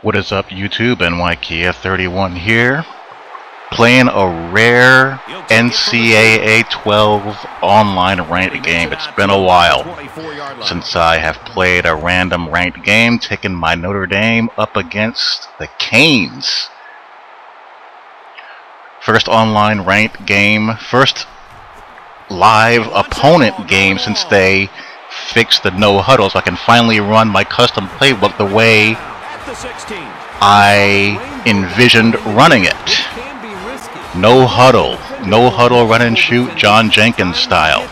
What is up, YouTube? Ncaa 31 here, playing a rare NCAA 12 online ranked game. It's been a while since I have played a random ranked game, taking my Notre Dame up against the Canes. First online ranked game, first live opponent game since they fixed the no huddle, so I can finally run my custom playbook the way I envisioned running it. No huddle, run and shoot, John Jenkins style.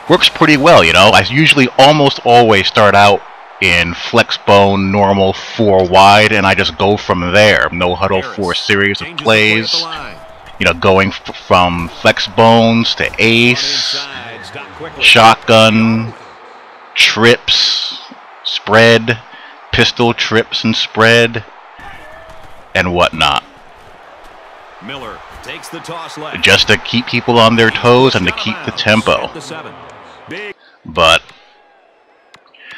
Works pretty well, you know. I usually almost always start out in flex bone, normal 4 wide, and I just go from there. No huddle for a series of plays. You know, going from flex bones to ace, shotgun, trips, spread, pistol, trips, and spread, and whatnot. Miller takes the toss left. Just to keep people on their toes and to keep the tempo. But,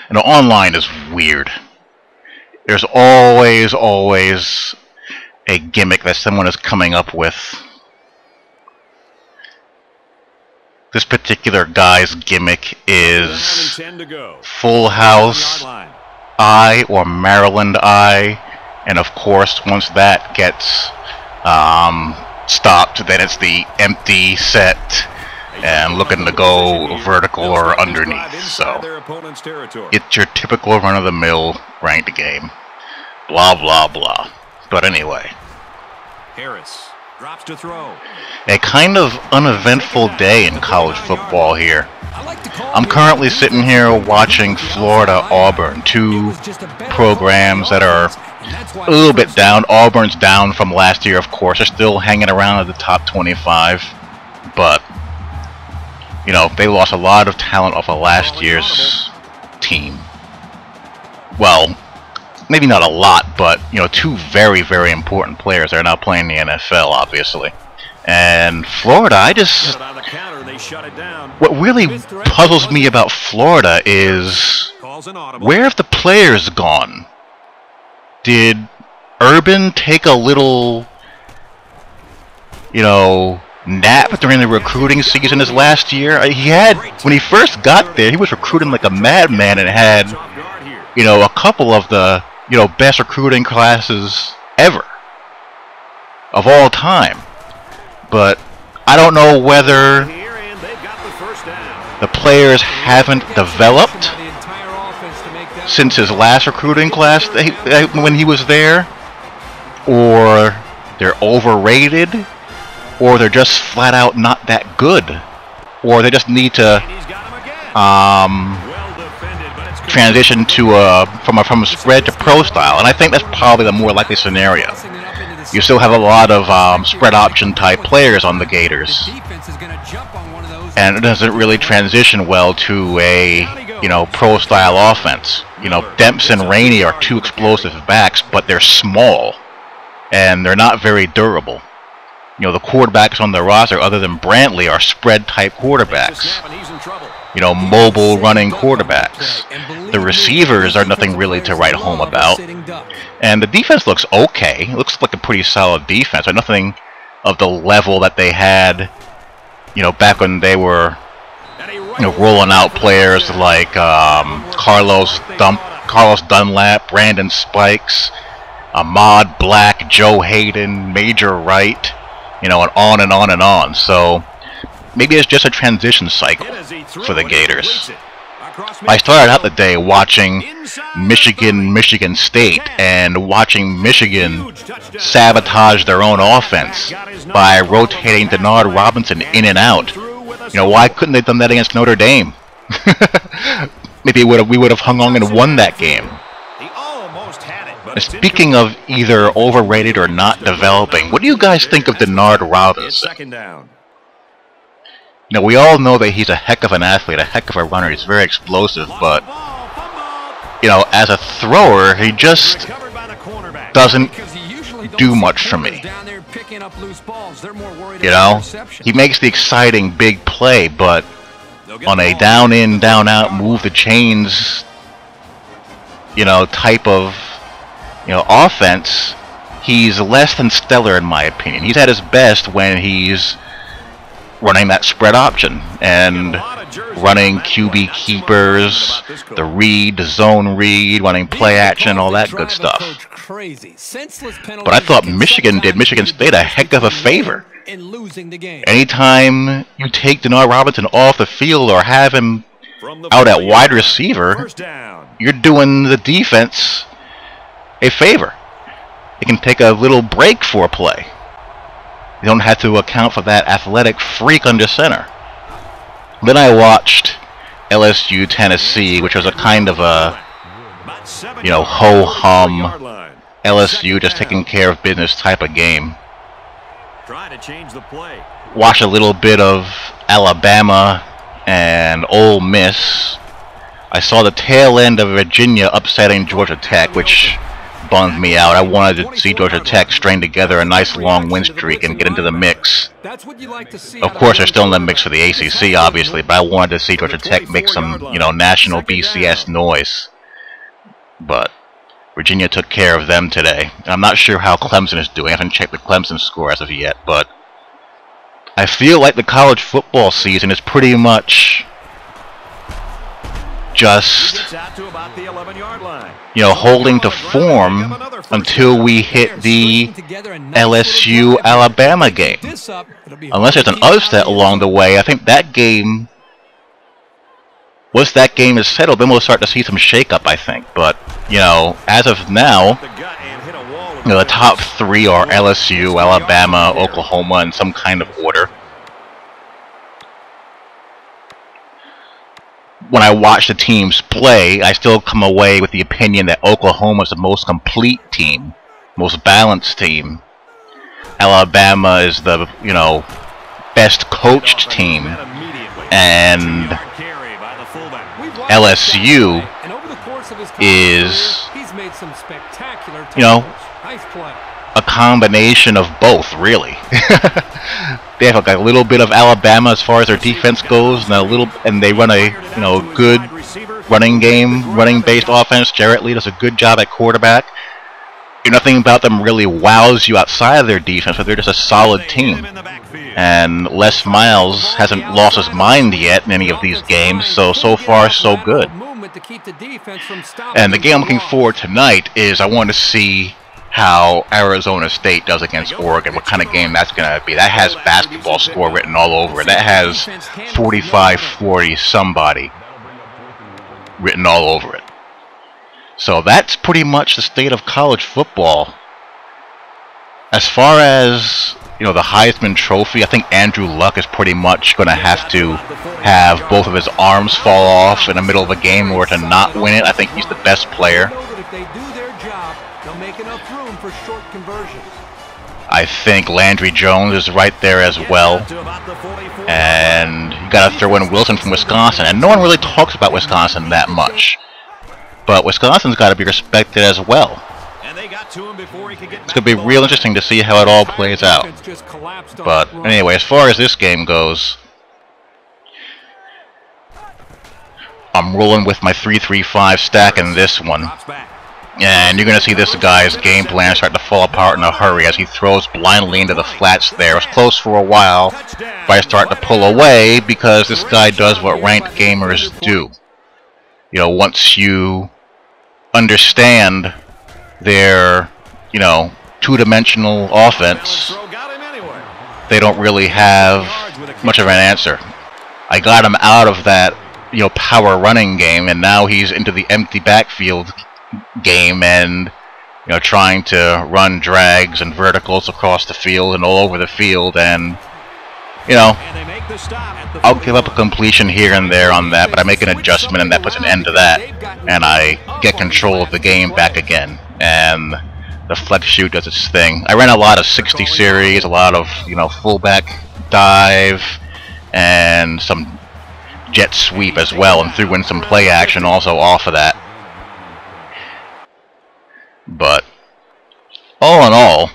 you know, online is weird. There's always a gimmick that someone is coming up with. This particular guy's gimmick is Full House I or Maryland I, and of course once that gets stopped, then it's the empty set and looking to go vertical or underneath. So it's your typical run-of-the-mill ranked game. Blah blah blah. But anyway, Harris drops to throw. A kind of uneventful day in college football here. I'm currently sitting here watching Florida-Auburn, two programs that are a little bit down. Auburn's down from last year, of course. They're still hanging around at the top 25, but you know, they lost a lot of talent off of last year's team. Well, maybe not a lot, but you know, two very important players that are now playing in the NFL, obviously. And Florida, what really puzzles me about Florida is, where have the players gone? Did Urban take a little, you know, nap during the recruiting season this last year? When he first got there, he was recruiting like a madman and had, you know, a couple of the, you know, best recruiting classes ever of all time. But I don't know whether the players haven't developed since his last recruiting class when he was there, or they're overrated, or they're just flat out not that good, or they just need to transition to from a spread to pro style. And I think that's probably the more likely scenario. You still have a lot of spread option type players on the Gators, and it doesn't really transition well to a, you know, pro style offense. You know, Demps and Rainey are two explosive backs, but they're small and they're not very durable. You know, the quarterbacks on the roster other than Brantley are spread type quarterbacks. You know, mobile running quarterbacks. The receivers are nothing really to write home about. And the defense looks okay. It looks like a pretty solid defense, but nothing of the level that they had, you know, back when they were, you know, rolling out players like Carlos Dunlap, Brandon Spikes, Ahmad Black, Joe Hayden, Major Wright, you know, and on and on and on. So maybe it's just a transition cycle for the Gators. I started out the day watching Michigan State and watching Michigan sabotage their own offense by rotating Denard Robinson in and out. You know, why couldn't they have done that against Notre Dame? Maybe we would have hung on and won that game. Speaking of either overrated or not developing, what do you guys think of Denard Robinson? You know, we all know that he's a heck of an athlete, a heck of a runner. He's very explosive, but, you know, as a thrower, he just doesn't do much for me. You know, he makes the exciting big play, but on a down in, down out, move the chains type of, offense, he's less than stellar in my opinion. He's at his best when he's running that spread option and running QB keepers, the read, the zone read, running play action, all that good stuff. But I thought Michigan did Michigan State a heck of a favor. Anytime you take Denard Robinson off the field or have him out at wide receiver, you're doing the defense a favor. You can take a little break for a play. You don't have to account for that athletic freak under center. Then I watched LSU Tennessee, which was a kind of a, ho-hum LSU just taking care of business type of game. Watched a little bit of Alabama and Ole Miss. I saw the tail end of Virginia upsetting Georgia Tech, which bummed me out. I wanted to see Georgia Tech string together a nice long win streak and get into the mix. Of course, they're still in the mix for the ACC, obviously, but I wanted to see Georgia Tech make some, national BCS noise. But Virginia took care of them today. I'm not sure how Clemson is doing. I haven't checked the Clemson score as of yet, but I feel like the college football season is pretty much just, holding to form until we hit the LSU-Alabama game. Unless there's an upset along the way, I think that game, once that game is settled, then we'll start to see some shakeup, I think. But, as of now, the top three are LSU, Alabama, Oklahoma, in some kind of order. When I watch the teams play, I still come away with the opinion that Oklahoma is the most complete team, most balanced team. Alabama is the, best coached team. And LSU is, a combination of both, really. They have like a little bit of Alabama as far as their defense goes, and they run a good running game, running-based offense. Jarrett Lee does a good job at quarterback. Nothing about them really wows you outside of their defense, but they're just a solid team. And Les Miles hasn't lost his mind yet in any of these games, so far so good. And the game I'm looking forward tonight is I want to see how Arizona State does against Oregon, what kind of game that's going to be. That has basketball score written all over it. That has 45-40 somebody written all over it. So that's pretty much the state of college football. As far as, the Heisman Trophy, I think Andrew Luck is pretty much going to have both of his arms fall off in the middle of a game in order to not win it. I think he's the best player. I think Landry Jones is right there as well. And you got to throw in Wilson from Wisconsin. And no one really talks about Wisconsin that much. But Wisconsin's got to be respected as well. It's going to be real interesting to see how it all plays out. But anyway, as far as this game goes, I'm rolling with my 3-3-5 stack in this one. And you're going to see this guy's game plan start to fall apart in a hurry as he throws blindly into the flats there. It was close for a while, but I start to pull away because this guy does what ranked gamers do. Once you understand their, two-dimensional offense, they don't really have much of an answer. I got him out of that, power running game, and now he's into the empty backfield game and trying to run drags and verticals across the field and all over the field, and I'll give up a completion here and there on that, but I make an adjustment and that puts an end to that, and I get control of the game back again, and the flex shoot does its thing. I ran a lot of 60 series, a lot of fullback dive, and some jet sweep as well, and threw in some play action also off of that. But all in all,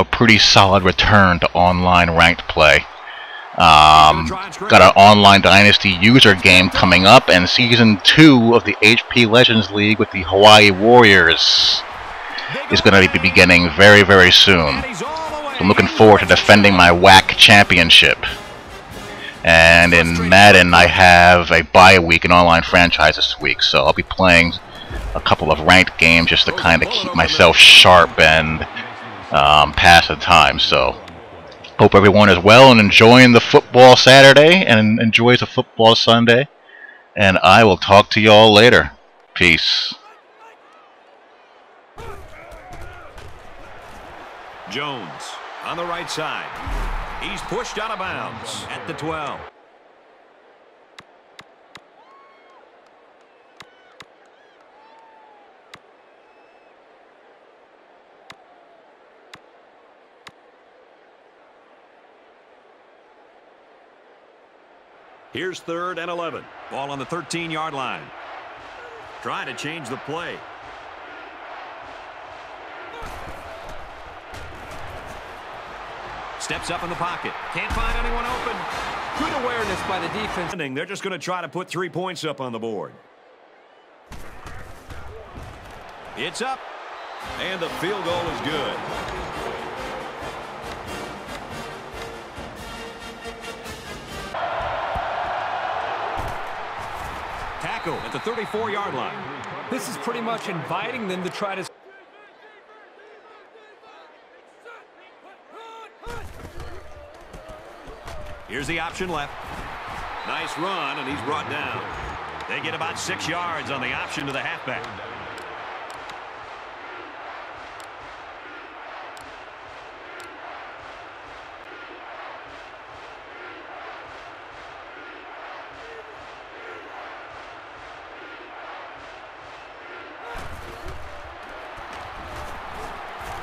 pretty solid return to online ranked play. Got an online Dynasty user game coming up, and Season 2 of the HP Legends League with the Hawaii Warriors is going to be beginning very, very soon. So I'm looking forward to defending my WAC championship. And in Madden, I have a bye week in online franchise this week, so I'll be playing a couple of ranked games just to kind of keep myself sharp and pass the time. So hope everyone is well and enjoying the football Saturday and enjoys the football Sunday. And I will talk to y'all later. Peace. Jones on the right side. He's pushed out of bounds at the 12. Here's 3rd and 11. Ball on the 13-yard line. Trying to change the play. Steps up in the pocket. Can't find anyone open. Good awareness by the defense. They're just going to try to put 3 points up on the board. It's up. And the field goal is good. Tackle at the 34-yard line. This is pretty much inviting them to try to... Here's the option left. Nice run, and he's brought down. They get about 6 yards on the option to the halfback.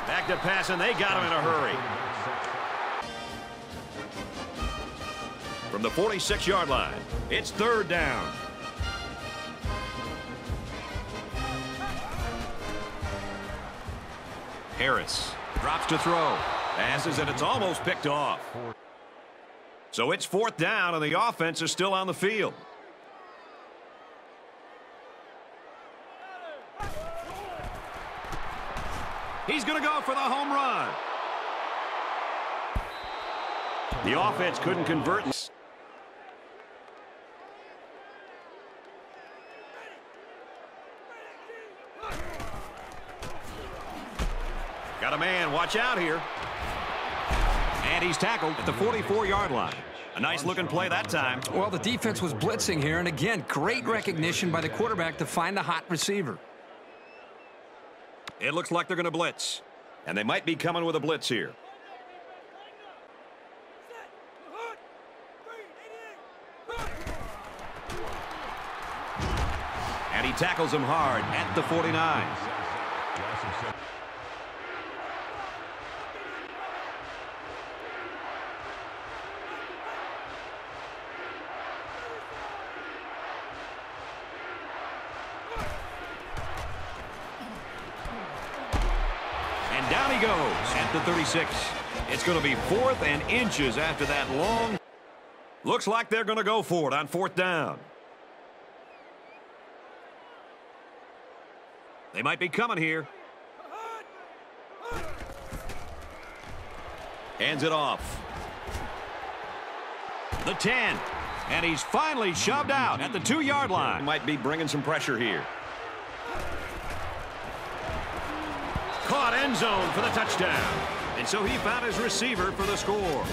Back to pass, and they got him in a hurry. From the 46-yard line, it's 3rd down. Harris drops to throw. Passes, and it's almost picked off. So it's 4th down, and the offense is still on the field. He's going to go for the home run. The offense couldn't convert. Got a man, watch out here. And he's tackled at the 44-yard line. A nice looking play that time. Well, the defense was blitzing here, and again, great recognition by the quarterback to find the hot receiver. It looks like they're going to blitz. And they might be coming with a blitz here. And he tackles him hard at the 49. And down he goes at the 36. It's going to be 4th and inches after that long. Looks like they're going to go for it on 4th down. They might be coming here. Hands it off. The 10. And he's finally shoved out at the 2-yard line. Might be bringing some pressure here. Caught end zone for the touchdown. And so he found his receiver for the score.